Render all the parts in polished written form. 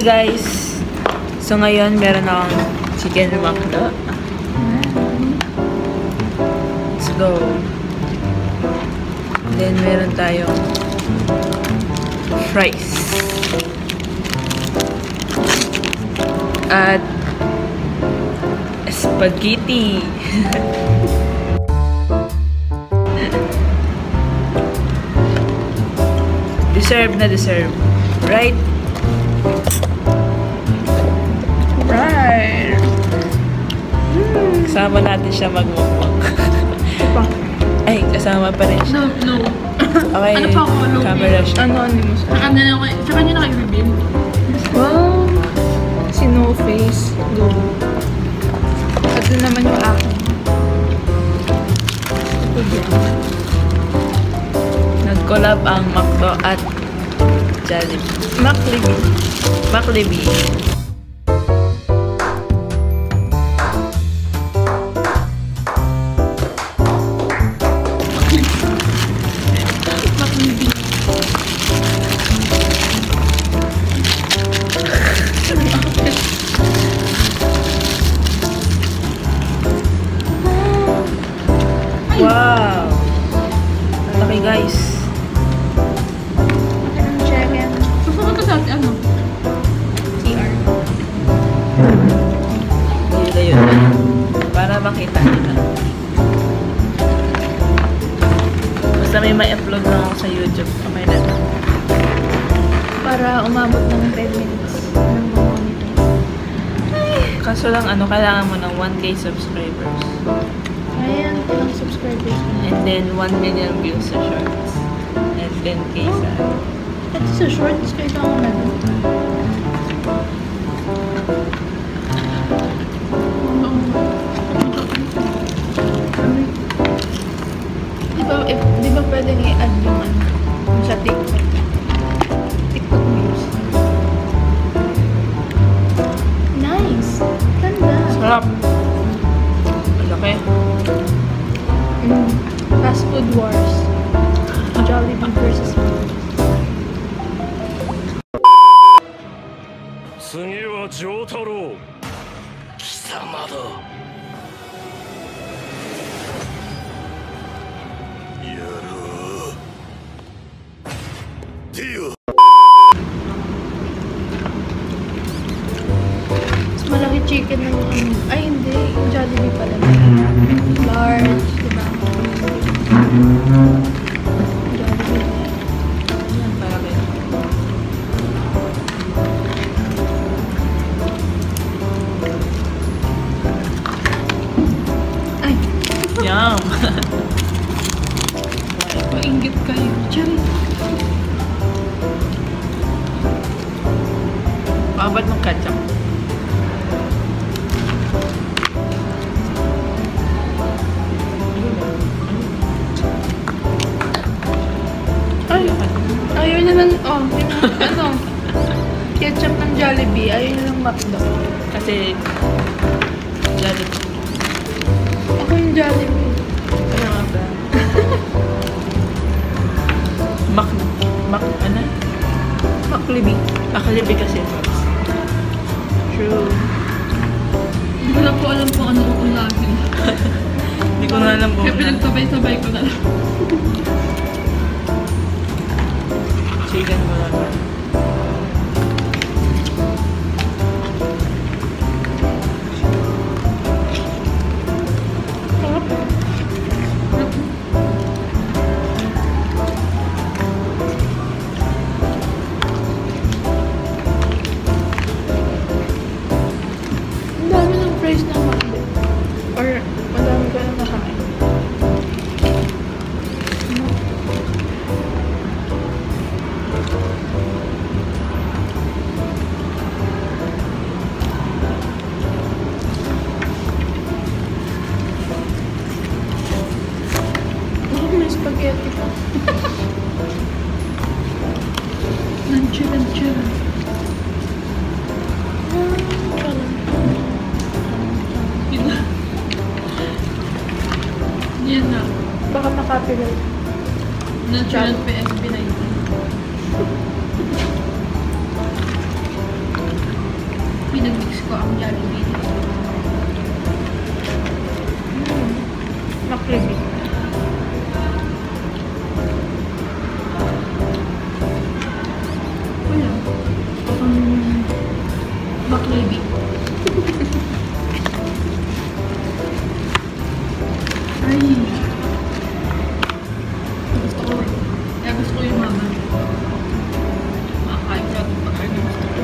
guys. So ngayon meron akong chicken McDo. Let's go. Then meron tayong fries. At spaghetti. Deserve na deserve. Right? Right. Kasama natin siya magmukbang. Ay, kasama pa rin siya. No. Okay, ano pa ako? camera siya. Anonymous. Ano na ako? Sa kanya na kayo reveal. Wow! Si No Face. Go. At doon naman yung akin. Nag-collab ang McDo at Jollibee. McLibby. Wow! Laki guys. Chicken. Susunod ka sa ano? CR. Yun. Para makita nila. Basta may upload lang ako sa YouTube. Okay na. Para umabot ng 10 minutes ng monitor. Kaso lang kailangan mo ng 1K subscribers. Ayan, ilang subscribers na. And then 1 million views sa shorts. And 10K sa Ito sa shorts, kailangan na doon. Di ba pwedeng i-add yung sa TikTok? TikTok views. Nice! Ganda! sarap. Malaki. Fast food wars. Jollibee versus McDonald's. 次は丈太郎貴様だやろうディオ Mas malaki chicken ng ay hindi, yung Jollibee pala. Large, diba? Jollibee. Yan, para kayo. Ay, Yum! painggit kayo. Cherry. Paabot ng ketchup. Ay, ayaw niya ng, yung ketchup ng Jollibee, ayaw niya ng McDo. Kasi Jollibee. Ako yung Jollibee. Ano nga ba? Ano? McLibee. McLibby kasi first. True. Hindi ko lang po alam kung ano ang ulagin. Hindi ko na alam kung Kaya pinagtabay-sabay ko na lang. chicken mo lang. Ang dami ng fries ng McDo. Or, madami ko lang nakain. Oh, may spaghetti pa. Lanchi. Yan na. Baka makapilay. Natural PSP 19. pinag-mix ko ang Jollibee. Makribig. Wala. Baklibig. Ay. Gusto ko. Kaya gusto ko yung mama. Makakain ko yung pagkain na gusto ko.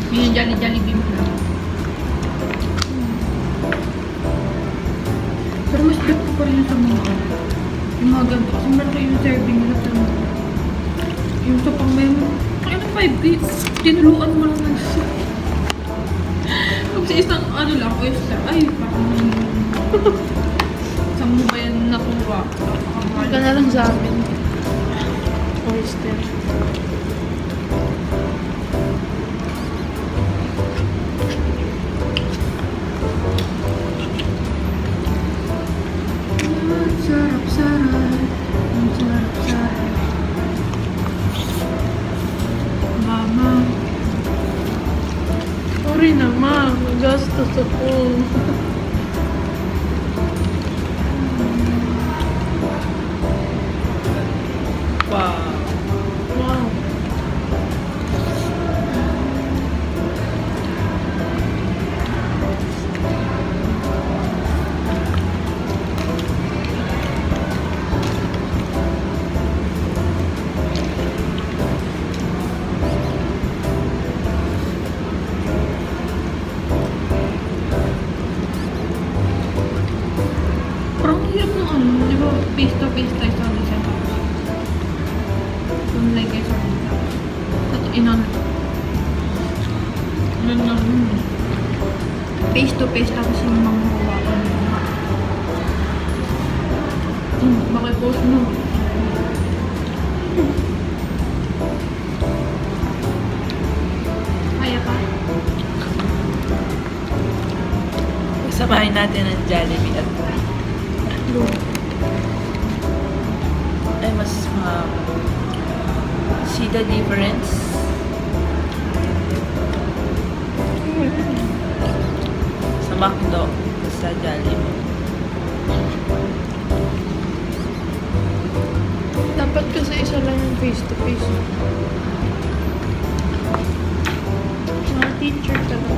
Yun yung Jollibee mo na. Pero mas bet ko pa rin sa mga ganito. Kasi malaki yung serving nila sa mga. Yung sa pang may kaya ng 5 bits. Tinuluan mo lang ng soup. Tapos isang ano lang, oyster. Ay, parang saan mo ba yan nakuha? Ika na lang sa amin. Oyster. Sarap-sarap. Ang sarap-sarap. Mama. Sorry naman. Gastos ako. Wow. Wow. Parang hirap ng ano, di ba? Face-to-face tayo sa ano siya. Kung like kayo sa ano siya. Tato, inan. Face-to-face tapos yung mga hawakan mo. Baka post mo. Kaya pa? Samahin natin ang Jollibee at ay mas see the difference. Sa McDo, sa Jollibee. Dapat kasi isa lang yung face-to-face. Mga teacher talaga.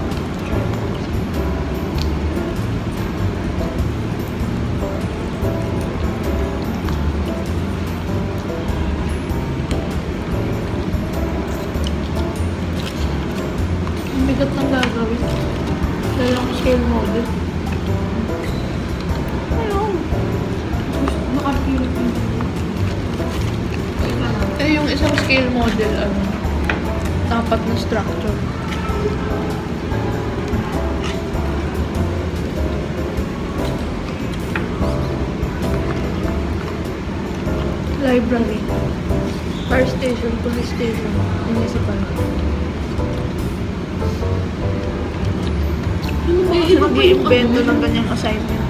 Ang bigat ng gagawin. Dalang scale model. Ayun. Nakapilip yung Eh, yung isang scale model, ano, dapat na structure. Library. Fire station, police station, municipal. Nag-i-invento ng kanyang assignment.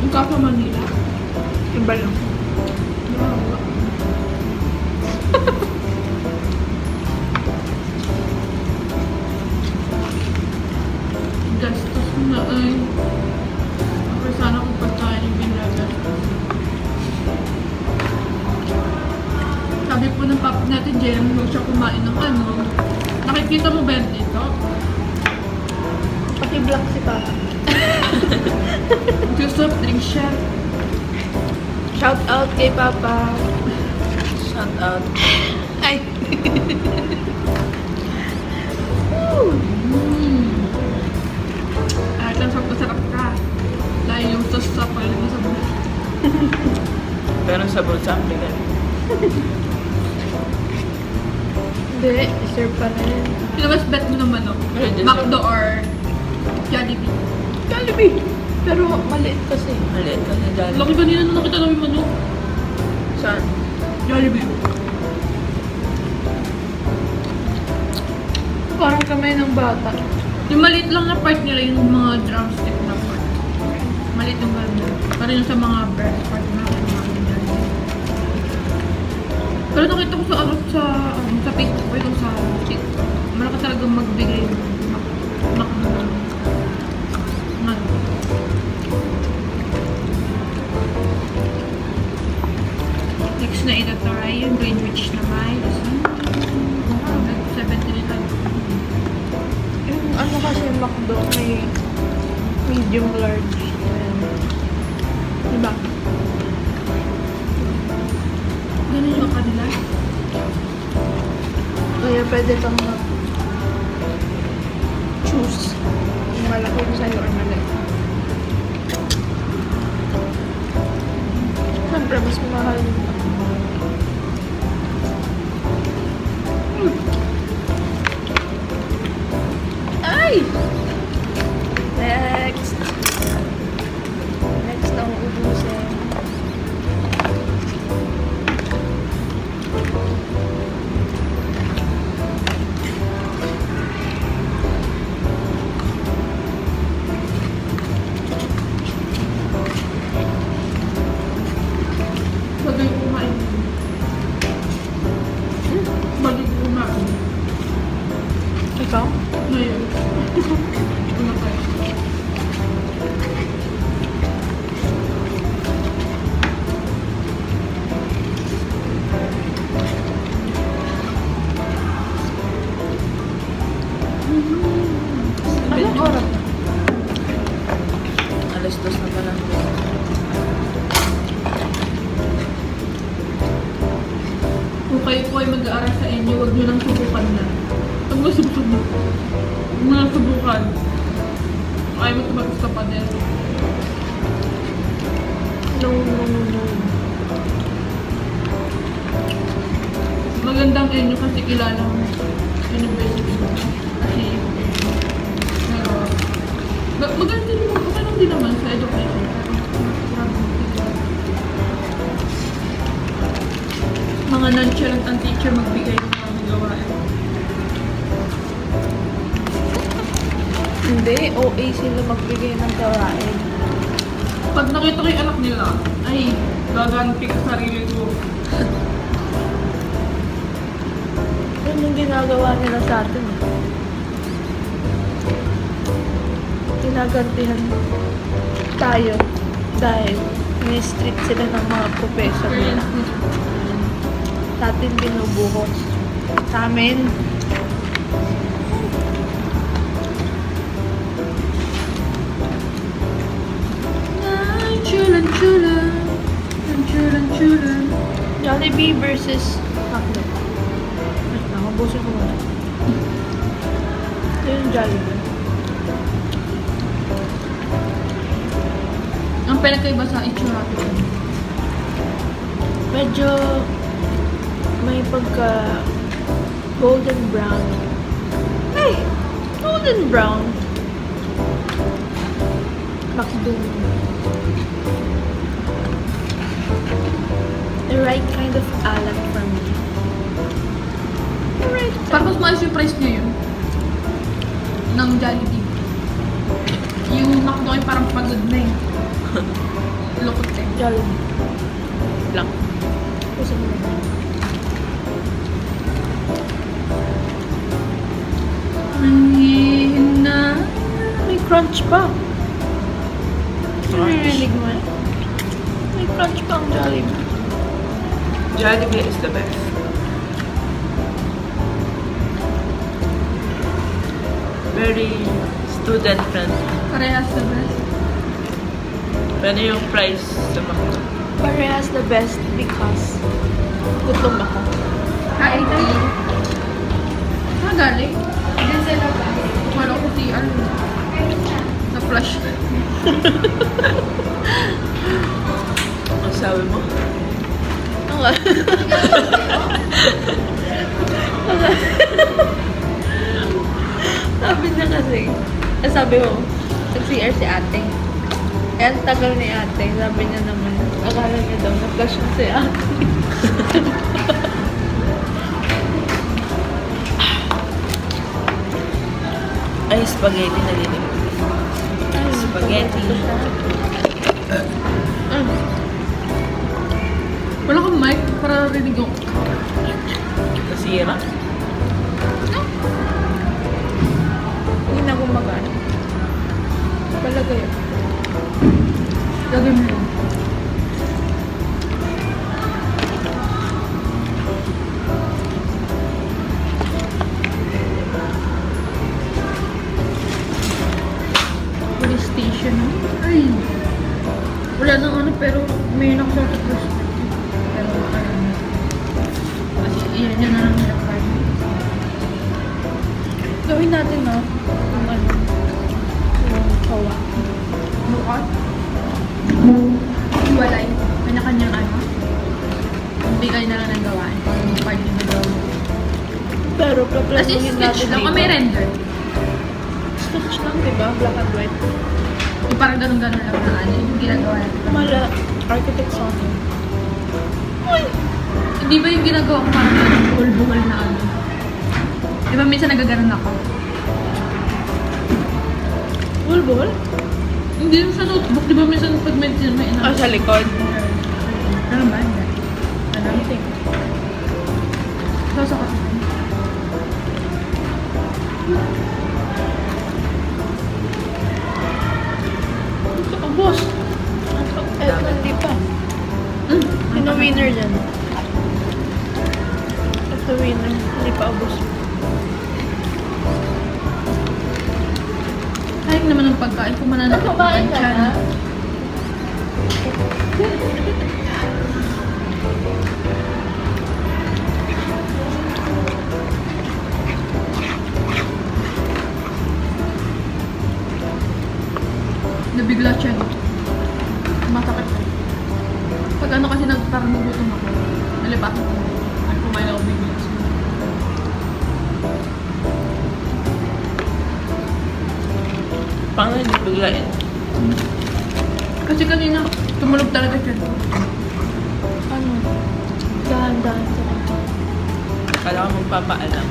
Yung Kapa Manila. Iba lang. Gastos na ay. Ako sana kung pagkain yung binagastos. Sabi po ng papa natin, Jem, huwag siya kumain ng ano. Nakikita mo ba yan dito? Pati black si Papa. Gusto drink siya. Shout out kay Papa. Shout out. Ay! Ay, lang sarap ka. Dahil yung sauce sa pala mo sa buhay. Pero sa bulsa, ang bigat. Hindi, serve pa rin. Pinabas bet mo naman, no? McDo or Jollibee. Jollibee! Pero maliit kasi. Maliit ka na Jollibee. Laki kanina nung nakita namin ano? Saan? Jollibee. Parang kamay ng bata. Yung maliit lang na part nila, yung mga drumstick na part. Maliit yung gano'n. Para yung sa mga breast part na mga Jollibee. Pero nakita ko sa Facebook ko yun. medium large. Ayan. Diba? Ganun yung kanila. Kaya pwede kang mag-choose. Yung malaki yung sa'yo or maliit. Siyempre, mas mahal yung Ay! Next! Next na uubusin. Bagay kumain. Bagay kumain. Ikaw? Ngayon. Ano kayo? Anong oras? Alas 2 na pala. Kung kayo po ay mag-aaral sa inyo, huwag nyo nang subukan na. Huwag mo subukan. Huwag mo nang subukan. Ayaw mo tumagos ka pa din. No, no, no, no. Magandang inyo kasi kilala mo university mo. Kasi, maganda din naman. Okay lang din naman sa education. Mga nonchalant ang teacher magbigay ng mga gawain. Hindi, OA sila magbigay ng gawain. Pag nakita ko yung anak nila, ay, gaganti ka sarili ko. Yun yung ginagawa nila sa atin. Ginagantihan tayo dahil ni-strict sila ng mga professor nila. Sa atin binubuhos. Sa amin, Jollibee versus Macdo. Ay, nakabusin ko muna. Ito yung Jollibee. Ang pinagkaiba sa itsura ko. Medyo may pagka golden brown. Ay! Golden brown. Macdo. The right kind of alat for me. The right Parang mas maayos yung price niya yun. Ng Jollibee. Yung McDo ay parang pagod na eh. Lukot eh. Jollibee. Lang. Puso mo na. May crunch pa. Narinig mo eh. May crunch pa ang Jollibee. Jollibee is the best. Very student friendly. Parehas the best. Pero yung price sa McDo. Parehas the best because gutom ako. Kain tayo. Saan galing? Diyan sa labas. Wala ko CR. Na-flush. Ang sabi mo? Ang sabi niya kasi, sabi ko, nag-CR si ate. Eh, ang tagal ni ate. Sabi niya naman, akala niya daw, na-flush na si ate. Ay, spaghetti na din. Spaghetti. Wala kang mic para rinig yung... Nasira. Hindi na gumagana. Palagay ako. Gagawin mo yun. Police station. may ako sa perspective. Pero kasi iyan yun na lang nila kayo. Gawin natin, no? Yung ano. Yung kawa. Bukas. Walay. Kanya-kanyang ano. Bigay na lang ng gawain. Yung part yung gawin. Pero, As in, plaplanuhin sketch natin lang. dito. O may render. Sketch lang, diba? Black and white. Yung parang ganun-ganun lang na ano. Yung ginagawa natin. Mala, architect song yun. Hindi ba yung ginagawa ko parang buhol-buhol na ano? Di ba minsan nagaganon ako? Bulbul? Hindi yung sa notebook. Di ba minsan pag may Ah, sa likod. Ano ba? Hindi. Ano? I think. Sasakot. Oh, boss! Hindi pa. Sino winner dyan? Ito winner. Hindi pa ubos. Kahit naman ang pagkain ko mananakit Kumain ka na? Nabigla siya. Masakit siya. Pag ano kasi parang nagutom ako, nalipatin ko. Ay, kumain ako bigla. Paano hindi biglain? Kasi kanina, tumulog talaga siya. Ano? Dahan-dahan sa Kala ko magpapaalam.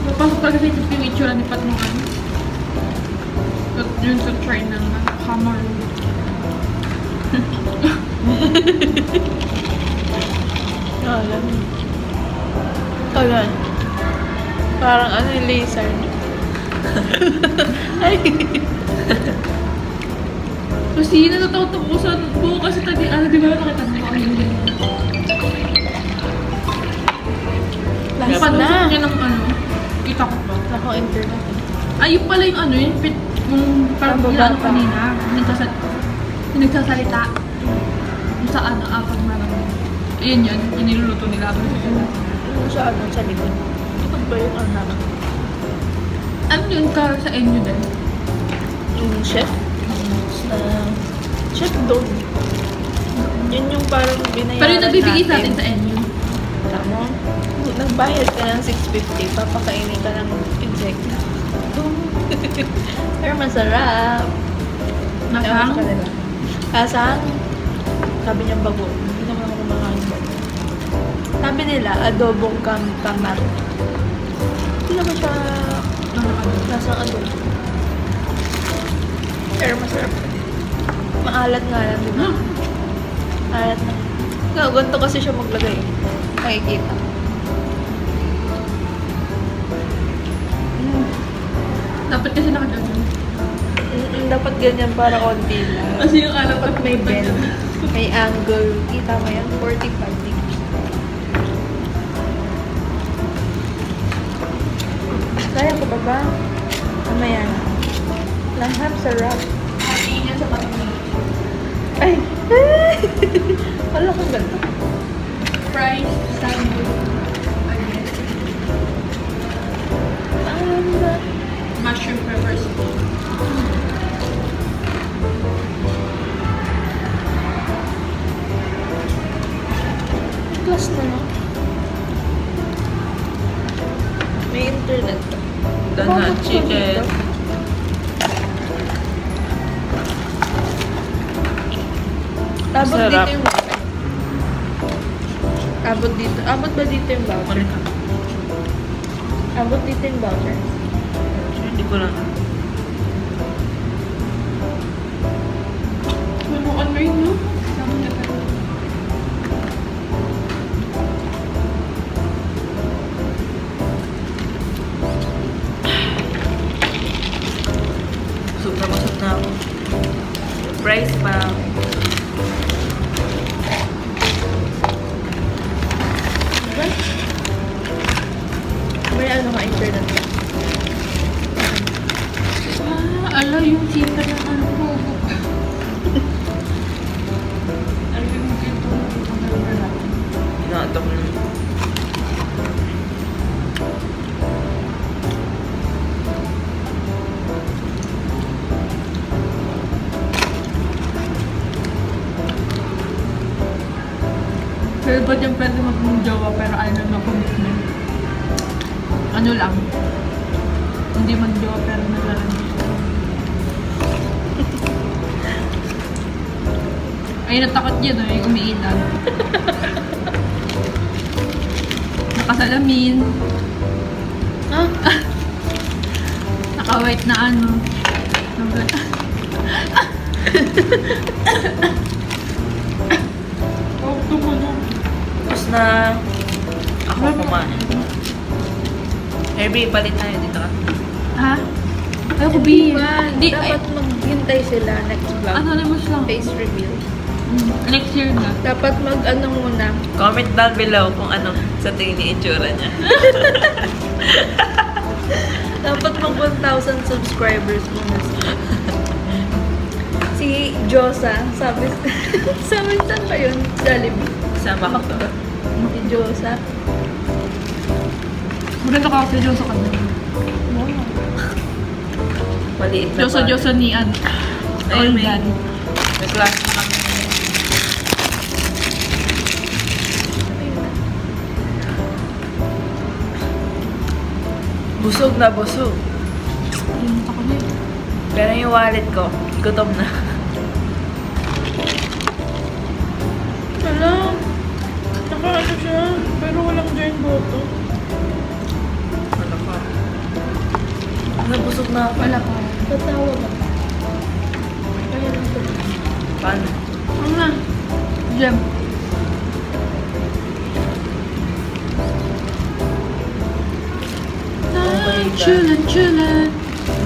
Napasok talaga sa isip yung itsura ni Pat nung ano. Yun sa try ng hammer. alam. Tagal. Parang ano yung lizard. Ay! Kasi natatakot ako sa buo kasi tadi, ano, di ba nakita mo ako yung ganyan? Last Panusok na. niya ng ano, kita ko pa. Ako internet. Ayun pala yung ano, yung pit, yung parang Ang ano bata. kanina, yung nagsasalita. Yung sa ano, apag marami. Ayun yun, yung niluluto nila. Yung sa ano, sa likod. Likod ba yung anak? Ano yun ka sa inyo din? Yung chef? Chef dog. Yun yung parang binayaran Pero yung nagbibigay sa atin natin. sa inyo. Tama. Nagbayad ka ng 650, papakainin ka ng exec. Pero masarap. Masang? Kasang? Sabi niya bago. Hindi naman ako kumakain bago. Sabi nila, adobong kamar. Hindi naman siya lasang adobo. Pero masarap. Maalat nga lang, di ba? Maalat na. Ganito kasi siya maglagay. Makikita. Dapat kasi nakagano'n. Dapat ganyan para konti lang. Kasi yung alam Dapat may bend. May angle. Kita mo yan? 45 degrees. Kaya ko ba ba? Mamaya na. Lahap sarap. Hatiin niya sa patuloy. Ay! Wala kang ganda. Fries, sandwich, mushroom pepper steak. Class na no? May internet ka. Donut chicken. Abot Sarap. dito yung voucher. Abot dito. Abot ba dito yung voucher? Kulit ka. Abot dito yung voucher. Hindi ko lang. Pero ba't yung pwede mag-jowa pero ayaw na commitment? Ano lang? Hindi mag-jowa pero naglalandi. Ay, natakot yun, no? Yung umiilan. Nakasalamin. Ha? Naka-white na ano. Oh, tumunog. Tapos na ako kumain. Herbie, palit tayo dito ka. Ha? Ay, kubi. Hindi, dapat maghintay sila next vlog. Ano naman siya? Face reveal. Next year na. Dapat mag-ano muna. Comment down below kung ano sa tingin ni itsura niya. Dapat mag 1,000 subscribers muna sila. Si Josa, sabi saan ba yun? Jollibee. Sama ko to. Si Josa. Maganda ka kasi Diyos sa kanya. Maliit na Diyos sa ni Ann. Ayun, may, Daddy. may class na kami. Busog na busog. Ayun, ako na yun. Pero yung wallet ko, gutom na. Wala. Naka-ano siya, pero walang join button. Ano ka? Nabusog na ako. Wala pa. Tatawa ba? Kaya lang ito. Paano? Ano na? Gem. Oh my God. Chillin'.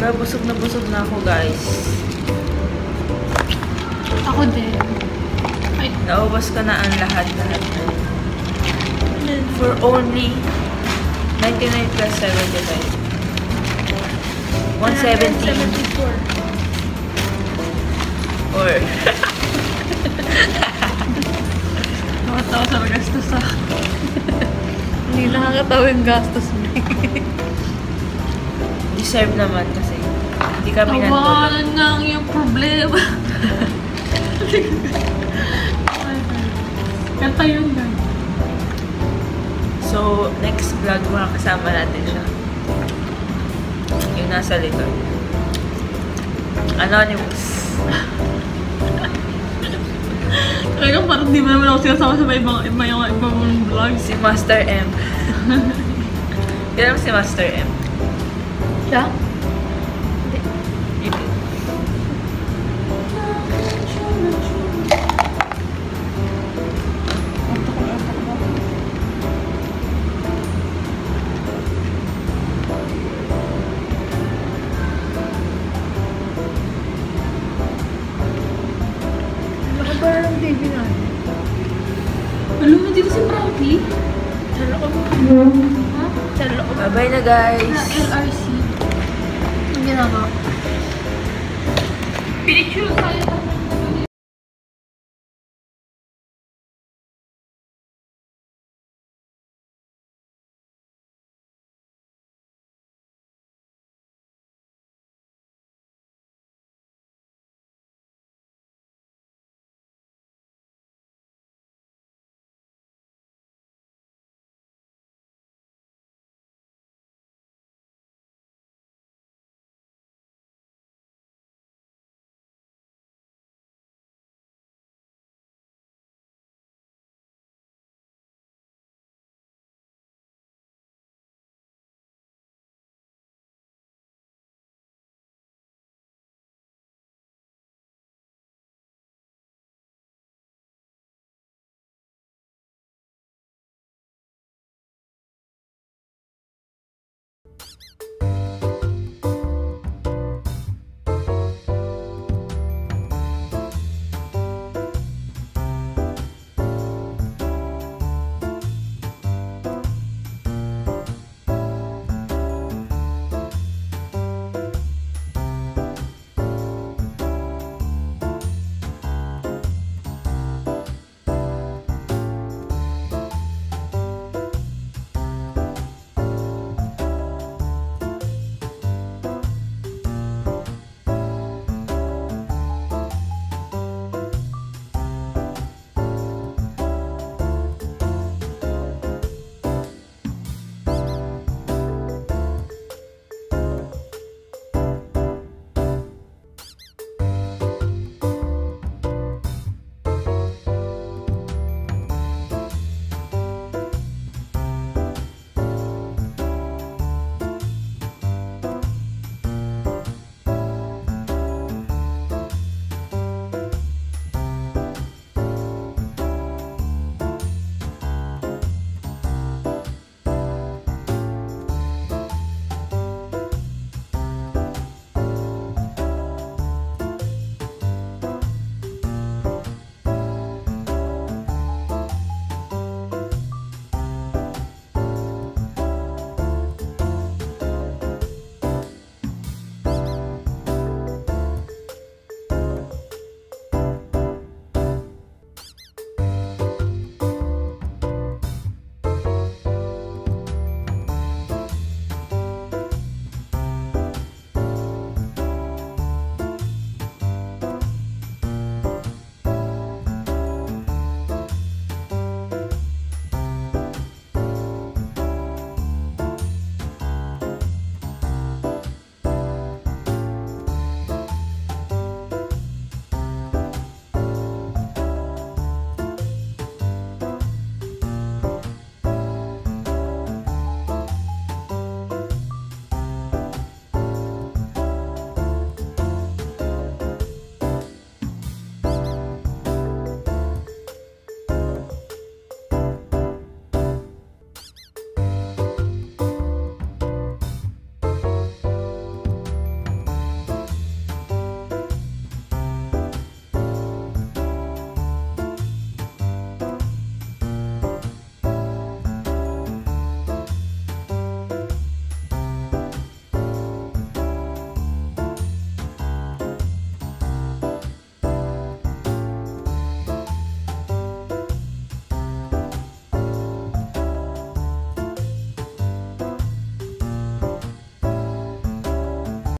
Nabusog na ako, guys. Ako din. Ay, Naubos ko na ang lahat. For only 99 plus 75. 170. 174. Or nakatawa sa gastos sa... Hindi nakakatawa yung gastos mo. deserve naman kasi hindi kami natulog. Tawanan ng yung problema. Kanta yun guys. So, next vlog makakasama natin siya. Yung nasa likod. Anonymous. Talagang parang di mo naman ako sinasama sa ibang vlogs. Si Master M. Kailan si Master M? Siya? Parang baby na. Alam mo dito si Frankie? Sa loob. Ha? Sa loob. Bye-bye na, guys. LRC. Ang ginagawa. Pinicture tayo.